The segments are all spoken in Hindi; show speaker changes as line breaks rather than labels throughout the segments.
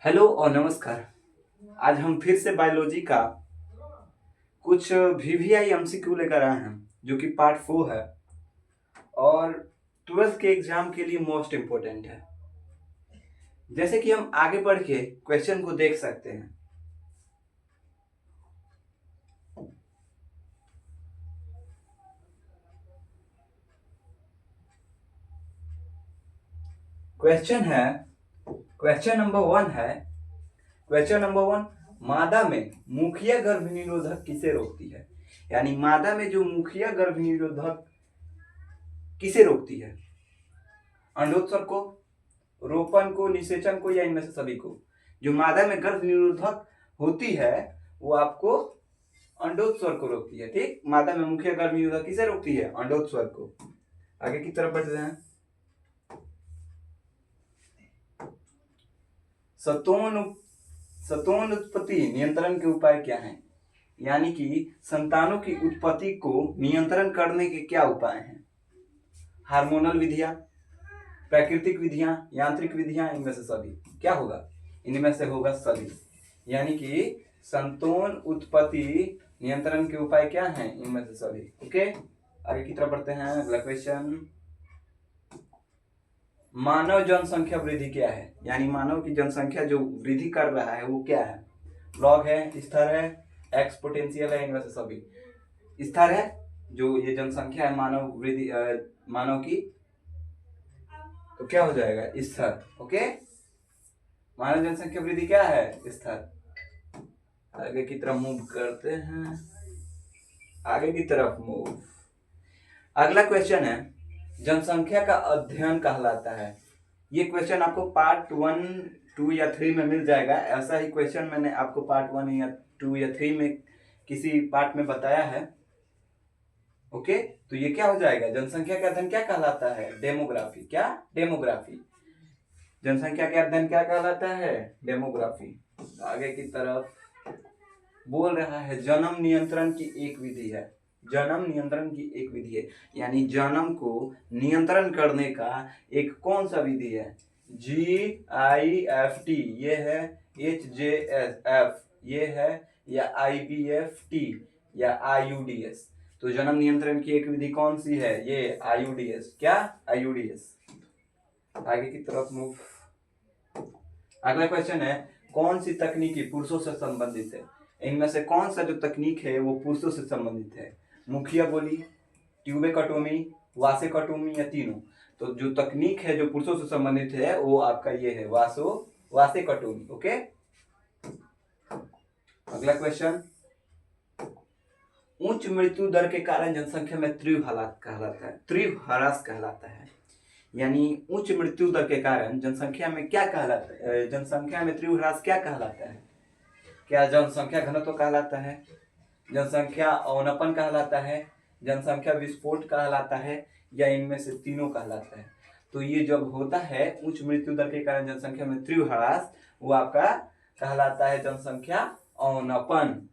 हेलो और नमस्कार। आज हम फिर से बायोलॉजी का कुछ वीवीआई एमसीक्यू लेकर आए हैं जो कि पार्ट 4 है और 12th के एग्जाम के लिए मोस्ट इम्पोर्टेंट है। जैसे कि हम आगे बढ़ के क्वेश्चन को देख सकते हैं। क्वेश्चन है, क्वेश्चन नंबर 1 है। क्वेश्चन नंबर 1, मादा में मुखिया गर्भ निरोधक किसे रोकती है? यानी मादा में जो मुखिया गर्भ निरोधक किसे रोकती है? अंडोत्सर्ग को, रोपण को, निषेचन को, या इनमें से सभी को? जो मादा में गर्भ निरोधक होती है वो आपको अंडोत्सर्ग को रोकती है। ठीक, मादा में मुख्य गर्भ निरोधक किसे रोकती है? अंडोत्सर्ग को। आगे की तरफ बढ़ते हैं। सतोन उत्पत्ति नियंत्रण के उपाय क्या हैं? यानी कि संतानों की उत्पत्ति को नियंत्रण करने के क्या उपाय हैं? हार्मोनल विधियां, प्राकृतिक विधियां, यांत्रिक विधियां, इनमें से सभी? क्या होगा? इनमें से होगा सभी। यानी कि संतान उत्पत्ति नियंत्रण के उपाय क्या हैं? इनमें से सभी। ओके, आगे की तरफ बढ़ते हैं। अगला क्वेश्चन, मानव जनसंख्या वृद्धि क्या है? यानी मानव की जनसंख्या जो वृद्धि कर रहा है वो क्या है? लॉग है, स्थिर है, एक्सपोनेंशियल है, इनमें से सभी? स्थिर है, जो ये जनसंख्या है मानव वृद्धि मानव की, तो क्या हो जाएगा? स्थिर। ओके, मानव जनसंख्या वृद्धि क्या है? स्थिर। आगे की तरफ मूव करते हैं। आगे की तरफ मूव। अगला क्वेश्चन है, जनसंख्या का अध्ययन कहलाता है। ये क्वेश्चन आपको पार्ट 1, 2 या 3 में मिल जाएगा। ऐसा ही क्वेश्चन मैंने आपको पार्ट 1 या 2 या 3 में किसी पार्ट में बताया है। ओके, तो ये क्या हो जाएगा? जनसंख्या का अध्ययन क्या कहलाता है? डेमोग्राफी। क्या? डेमोग्राफी। जनसंख्या का अध्ययन क्या कहलाता है? डेमोग्राफी। आगे की तरफ बोल रहा है, जन्म नियंत्रण की एक विधि है। जन्म नियंत्रण की एक विधि है, यानी जन्म को नियंत्रण करने का एक कौन सा विधि है? GIFT ये है, HJF ये है, या IVFT या IUDS? तो जन्म नियंत्रण की एक विधि कौन सी है? ये IUDS। क्या? IUDS। आगे की तरफ मूव। अगला क्वेश्चन है, कौन सी तकनीकी पुरुषों से संबंधित है? इनमें से कौन सा जो तकनीक है वो पुरुषों से संबंधित है? मुखिया गोली, ट्यूबेक्टोमी, वासेक्टोमी, या तीनों? तो जो तकनीक है जो पुरुषों से संबंधित है वो आपका ये है, वासेक्टोमी। ओके, अगला क्वेश्चन, उच्च मृत्यु दर के कारण जनसंख्या में तीव्र हालात कहलाता है, तीव्र ह्रास कहलाता है। यानी उच्च मृत्यु दर के कारण जनसंख्या में क्या कहलाता है? जनसंख्या में तीव्र ह्रास क्या कहलाता है? क्या जनसंख्या घनत्व कहलाता है? जनसंख्या अवनपन कहलाता है? जनसंख्या विस्फोट कहलाता है? या इनमें से तीनों कहलाता है? तो ये जब होता है उच्च मृत्यु दर के कारण जनसंख्या में तीव्र ह्रास, वो आपका कहलाता है जनसंख्या अवनपन।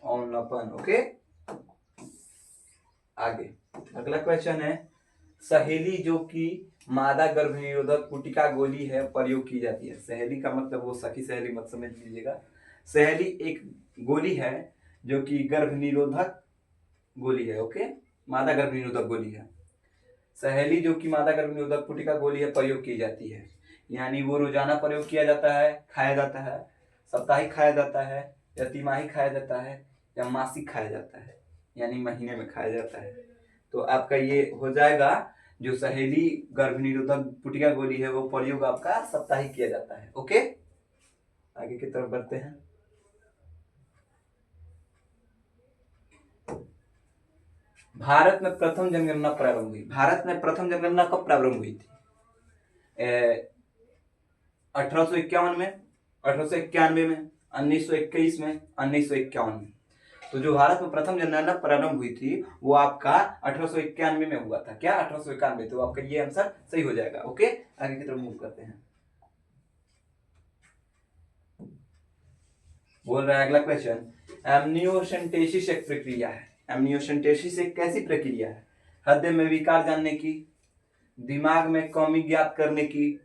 अवनपन। ओके, आगे अगला क्वेश्चन है, सहेली जो कि मादा गर्भ निरोधक पुटिका गोली है प्रयोग की जाती है। सहेली का मतलब वो सखी सहेली मत समझ लीजिएगा। सहेली एक गोली है जो कि गर्भ निरोधक गोली है। ओके, मादा गर्भ निरोधक गोली है। सहेली जो कि मादा गर्भ निरोधक पुटिका गोली है प्रयोग की जाती है। यानी वो रोजाना प्रयोग किया जाता है, खाया जाता है, साप्ताहिक खाया जाता है, या तिमाही खाया जाता है, या मासिक खाया जाता है, यानी महीने में खाया जाता है। तो आपका ये हो जाएगा, जो सहेली गर्भ निरोधक पुटिका गोली है वो प्रयोग आपका साप्ताहिक किया जाता है। ओके, आगे की तरफ बढ़ते हैं। भारत में प्रथम जनगणना प्रारंभ हुई। भारत में प्रथम जनगणना कब प्रारंभ हुई थी? 1851 में, 1891 में, 1921 में, 1951 में। तो जो भारत में प्रथम जनगणना प्रारंभ हुई थी वो आपका 1891 में हुआ था। क्या? 1891। तो आपका ये आंसर सही हो जाएगा। ओके, आगे की तरफ मूव करते हैं। बोल रहा है अगला क्वेश्चन, एमनियोसेंटेसिस एक प्रक्रिया है। एमनियोसेंटेसिस एक कैसी प्रक्रिया है? हृदय में विकार जानने की, दिमाग में कमी ज्ञात करने की,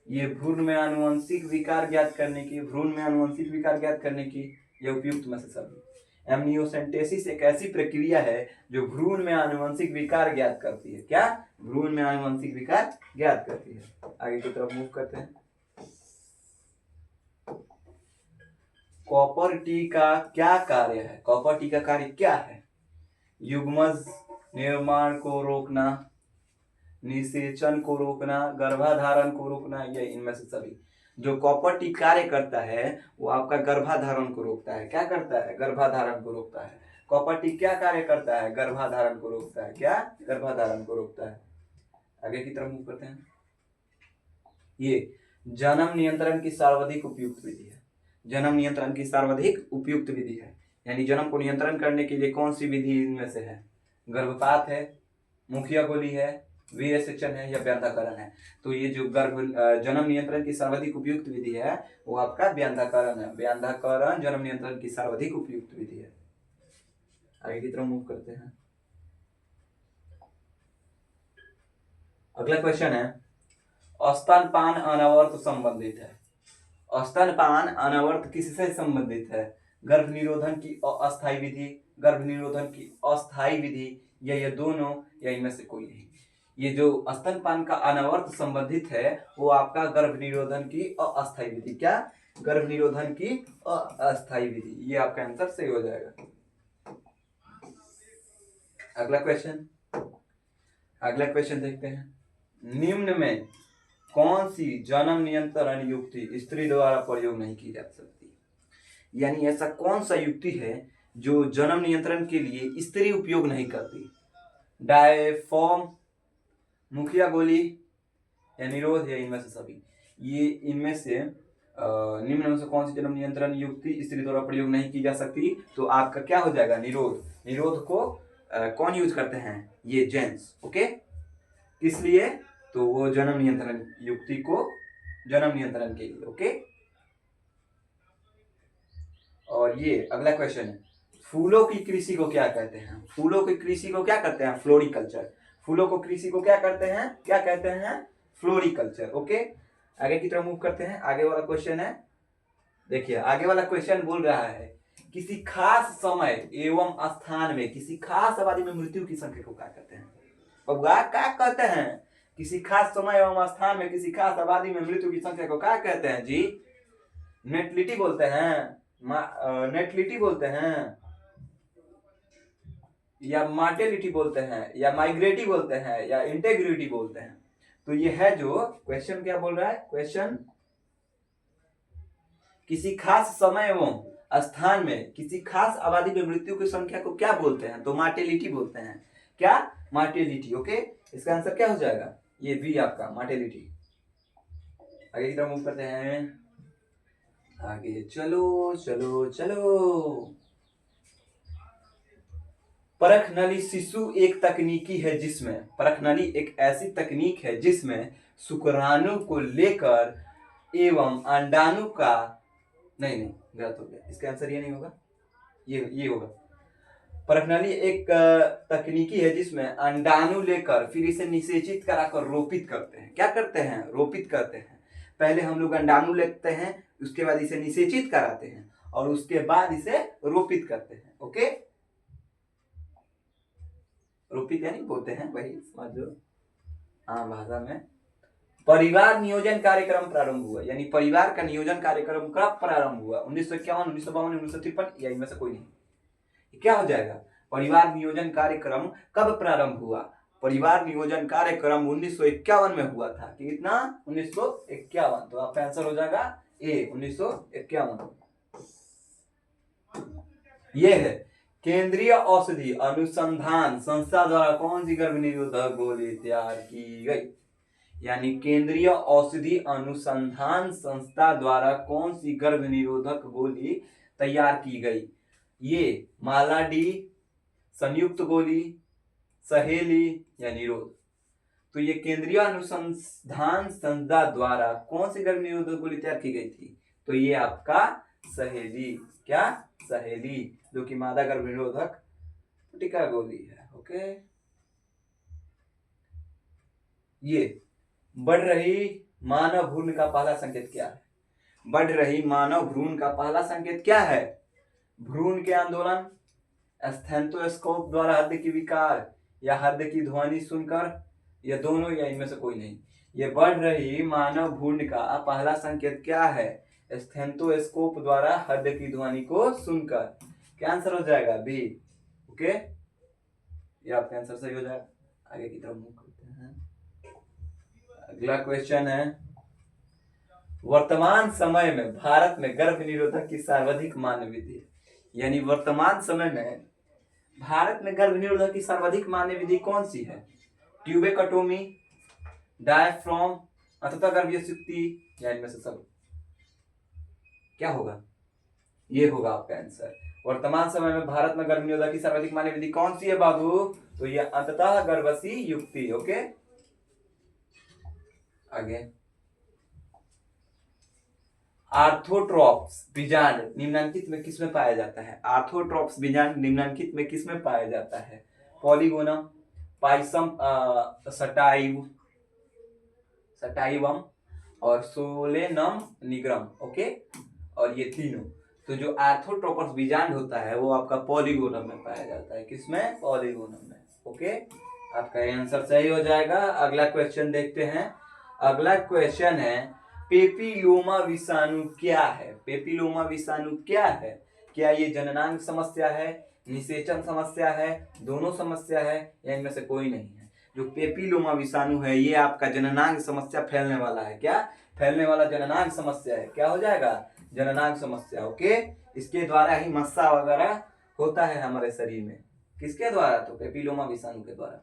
ये भ्रूण में आनुवंशिक विकार ज्ञात करने की, ये उपयुक्त में से सभी। एमनियोसेंटेसिस एक ऐसी प्रक्रिया है जो भ्रूण में आनुवंशिक विकार ज्ञात करती है। क्या? भ्रूण में आनुवंशिक विकार ज्ञात करती है। आगे की तरफ मूव करते हैं। कॉपर टी का क्या कार्य है? कॉपर टी का कार्य क्या है? युग्मज निर्माण को रोकना, निषेचन को रोकना, गर्भाधारण को रोकना, या इनमें से सभी। जो कॉपर टी कार्य करता है वो आपका गर्भाधारण को रोकता है। क्या करता है? गर्भाधारण को रोकता है। कॉपर टी क्या कार्य करता है? गर्भाधारण को रोकता है। क्या? गर्भाधारण को रोकता है। आगे की तरफ मूव करते हैं। ये जन्म नियंत्रण की सर्वाधिक उपयुक्त विधि है। जन्म नियंत्रण की सर्वाधिक उपयुक्त विधि है, यानी जन्म को नियंत्रण करने के लिए कौन सी विधि इनमें से है? गर्भपात है, मुखिया गोली है, विसेचन है, या व्यांधाकरण है? तो ये जो जन्म नियंत्रण की सर्वाधिक उपयुक्त विधि है वो आपका व्यांधाकरण है। व्यांधाकरण जन्म नियंत्रण की सर्वाधिक उपयुक्त विधि है। आगे की तरफ मूव करते हैं। अगला क्वेश्चन है, स्तनपान अनवर्त संबंधित है। स्तनपान अनवर्त किससे संबंधित है? गर्भ निरोधन की अस्थायी विधि, गर्भ निरोधन की अस्थायी विधि, या ये दोनों, या इनमें से कोई नहीं। ये जो स्तनपान का अनवर्त संबंधित है वो आपका गर्भ निरोधन की अस्थायी विधि। क्या? गर्भ निरोधन की अस्थायी विधि। ये आपका आंसर सही हो जाएगा। अगला क्वेश्चन देखते हैं। निम्न में कौन सी जन्म नियंत्रण युक्ति स्त्री द्वारा प्रयोग नहीं की जा सकती? यानी ऐसा कौन सा युक्ति है जो जन्म नियंत्रण के लिए स्त्री उपयोग नहीं करती? डायफॉर्म, मुखिया गोली, या निरोध, या इनमें से सभी। ये इनमें से निम्न में से कौन सी जन्म नियंत्रण युक्ति स्त्री द्वारा प्रयोग नहीं की जा सकती? तो आपका क्या हो जाएगा? निरोध। निरोध को कौन यूज करते हैं? ये जेंट्स। ओके, किस लिए? तो वो जन्म नियंत्रण युक्ति को जन्म नियंत्रण के लिए। ओके, और ये अगला क्वेश्चन है, फूलों की कृषि को क्या कहते हैं? फूलों की कृषि को क्या कहते हैं? फ्लोरिकल्चर। फूलों को कृषि को क्या करते हैं? क्या कहते हैं? फ्लोरिकल्चर। ओके, आगे की तरफ मूव करते हैं। आगे वाला क्वेश्चन है, देखिए आगे वाला क्वेश्चन बोल रहा है, किसी खास समय एवं स्थान में किसी खास आबादी में मृत्यु की संख्या को क्या कहते हैं? बबुआ क्या कहते हैं? किसी खास समय एवं स्थान में किसी खास आबादी में मृत्यु की संख्या को क्या कहते हैं जी? नेटलिटी बोलते हैं, नेटलिटी बोलते हैं, या मार्टेलिटी बोलते हैं, या माइग्रेटी बोलते हैं, या इंटेग्रिटी बोलते हैं? तो ये है जो क्वेश्चन क्या बोल रहा है? क्वेश्चन किसी खास समय एवं स्थान में किसी खास आबादी में मृत्यु की संख्या को क्या बोलते हैं? तो मार्टेलिटी बोलते हैं। क्या? मार्टेलिटी। ओके, इसका आंसर क्या हो जाएगा? ये बी आपका, मार्टेलिटी। आगे की तरफ मूव करते हैं। आगे चलो चलो चलो। परखनली शिशु एक तकनीकी है जिसमें, परखनली एक ऐसी तकनीक है जिसमें शुक्राणु को लेकर एवं अंडाणु का, नहीं गलत हो गया, इसका आंसर ये नहीं होगा, ये होगा। परखनली एक तकनीकी है जिसमें अंडाणु लेकर फिर इसे निषेचित कराकर रोपित करते हैं। क्या करते हैं? रोपित करते हैं। पहले हम लोग अंडाणु लेते हैं, उसके बाद इसे निषेचित कराते हैं, और उसके बाद इसे रोपित करते हैं। ओके, रोपित यानी बोलते हैं, वही समझ लो आम भाषा में। परिवार नियोजन कार्यक्रम प्रारंभ हुआ, यानी परिवार का नियोजन कार्यक्रम कब प्रारंभ हुआ? 1951, 1952, 1953, या इनमें से कोई नहीं? क्या हो जाएगा? परिवार नियोजन कार्यक्रम कब प्रारंभ हुआ? परिवार नियोजन कार्यक्रम 1951 में हुआ था। कितना? 1951। तो आपका आंसर हो जाएगा ए, 1951। ये है केंद्रीय औषधि अनुसंधान संस्था द्वारा कौन सी गर्भ निरोधक गोली तैयार की गई? यानी केंद्रीय औषधि अनुसंधान संस्था द्वारा कौन सी गर्भ निरोधक गोली तैयार की गई? ये माला डी, संयुक्त गोली, सहेली, या निरोध? तो ये केंद्रीय अनुसंधान संस्था द्वारा कौन सी गर्भ निरोधक गोली तैयार की गई थी? तो ये आपका सहेली। क्या? सहेली, जो कि मादा गर्भ निरोधक टीका गोली है। ओके, ये बढ़ रही मानव भ्रूण का पहला संकेत क्या है? बढ़ रही मानव भ्रूण का पहला संकेत क्या है? भ्रूण के आंदोलन, स्थैंथोस्कोप द्वारा हृदय की विकार, या हृदय की ध्वनि सुनकर, या दोनों, या इनमें से कोई नहीं। ये बढ़ रही मानव भ्रूण का पहला संकेत क्या है? स्थैंथोस्कोप द्वारा हृदय की ध्वनि को सुनकर। क्या आंसर हो जाएगा? बी। ओके, ये आपका आंसर सही हो जाएगा। आगे की तरफ मूव करते हैं। अगला क्वेश्चन है, वर्तमान समय में भारत में गर्भ निरोधक की सर्वाधिक मान्य विधि, यानी वर्तमान समय में भारत में गर्भ निरोधक की सर्वाधिक मान्य विधि कौन सी है? ट्यूबेक्टोमी, डायफ्राम, अथवा गर्भीय सुक्ति, या इनमें से सब? क्या होगा? ये होगा आपका आंसर। वर्तमान समय में भारत में गर्भ निरोधक की सर्वाधिक मान्य विधि कौन सी है बाबू? तो ये अंततः गर्भसी युक्ति। ओके, आगे, आर्थोट्रोप्स बीजांड निम्नलिखित में किसमें पाया जाता है? आर्थोट्रोप्स बीजांड निम्नलिखित में किसमें पाया जाता है? पॉलीगोनम, पाइसम सटाइवम और सोलेनम निग्रम। ओके, और ये तीनों। तो जो आर्थोट्रोपस बीजांड होता है वो आपका पॉलीगोनम में पाया जाता है। किसमें? पॉलीगोनम में। ओके, आपका आंसर सही हो जाएगा। अगला क्वेश्चन देखते हैं। अगला क्वेश्चन है, पेपिलोमा विषाणु क्या है? पेपिलोमा विषाणु क्या है? क्या ये जननांग समस्या है, निषेचन समस्या है, दोनों समस्या है, या इनमें से कोई नहीं है? जो पेपिलोमा विषाणु है ये आपका जननांग समस्या फैलने वाला है। क्या फैलने वाला? जननांग समस्या है। क्या हो जाएगा? जननांग समस्या। ओके, इसके द्वारा ही मस्सा वगैरह होता है हमारे शरीर में। किसके द्वारा? तो पेपिलोमा विषाणु के द्वारा।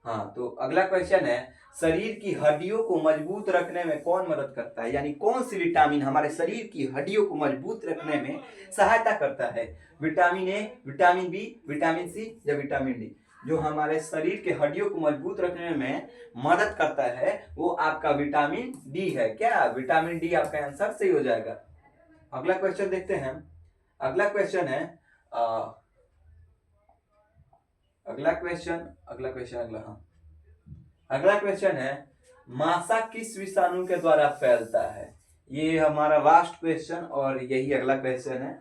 हाँ, तो अगला क्वेश्चन है, शरीर की हड्डियों को मजबूत रखने में कौन मदद करता है? यानी कौन सी विटामिन हमारे शरीर की हड्डियों को मजबूत रखने में सहायता करता है? Vitamin A, vitamin B, vitamin C, या विटामिन डी? जो हमारे शरीर के हड्डियों को मजबूत रखने में मदद करता है वो आपका विटामिन डी है। क्या? विटामिन डी आपका आंसर सही हो जाएगा। अगला क्वेश्चन देखते हैं। अगला क्वेश्चन है, अगला क्वेश्चन है, मासा किस विषाणु के द्वारा फैलता है? ये हमारा लास्ट क्वेश्चन और यही अगला क्वेश्चन है।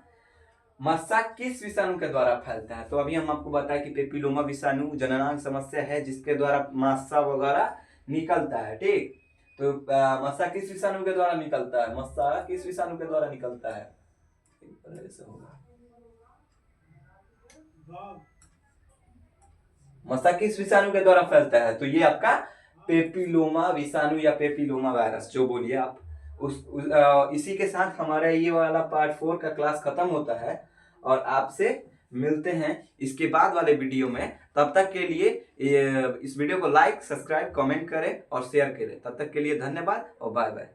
मस्सा किस विषाणु के द्वारा फैलता है? तो अभी हम आपको बताया कि पेपिलोमा विषाणु जननांग समस्या है जिसके द्वारा मस्सा वगैरह निकलता है। ठीक, तो मस्सा किस विषाणु के द्वारा निकलता है? मस्सा किस विषाणु के द्वारा निकलता है? ऐसा होगा, मस्सा किस विषाणु के द्वारा फैलता है? तो ये आपका पेपिलोमा विषाणु या पेपिलोमा वायरस, जो बोलिए आप। इसी के साथ हमारा ये वाला पार्ट 4 का क्लास खत्म होता है और आपसे मिलते हैं इसके बाद वाले वीडियो में। तब तक के लिए इस वीडियो को लाइक, सब्सक्राइब, कमेंट करें और शेयर करें। तब तक के लिए धन्यवाद और बाय बाय।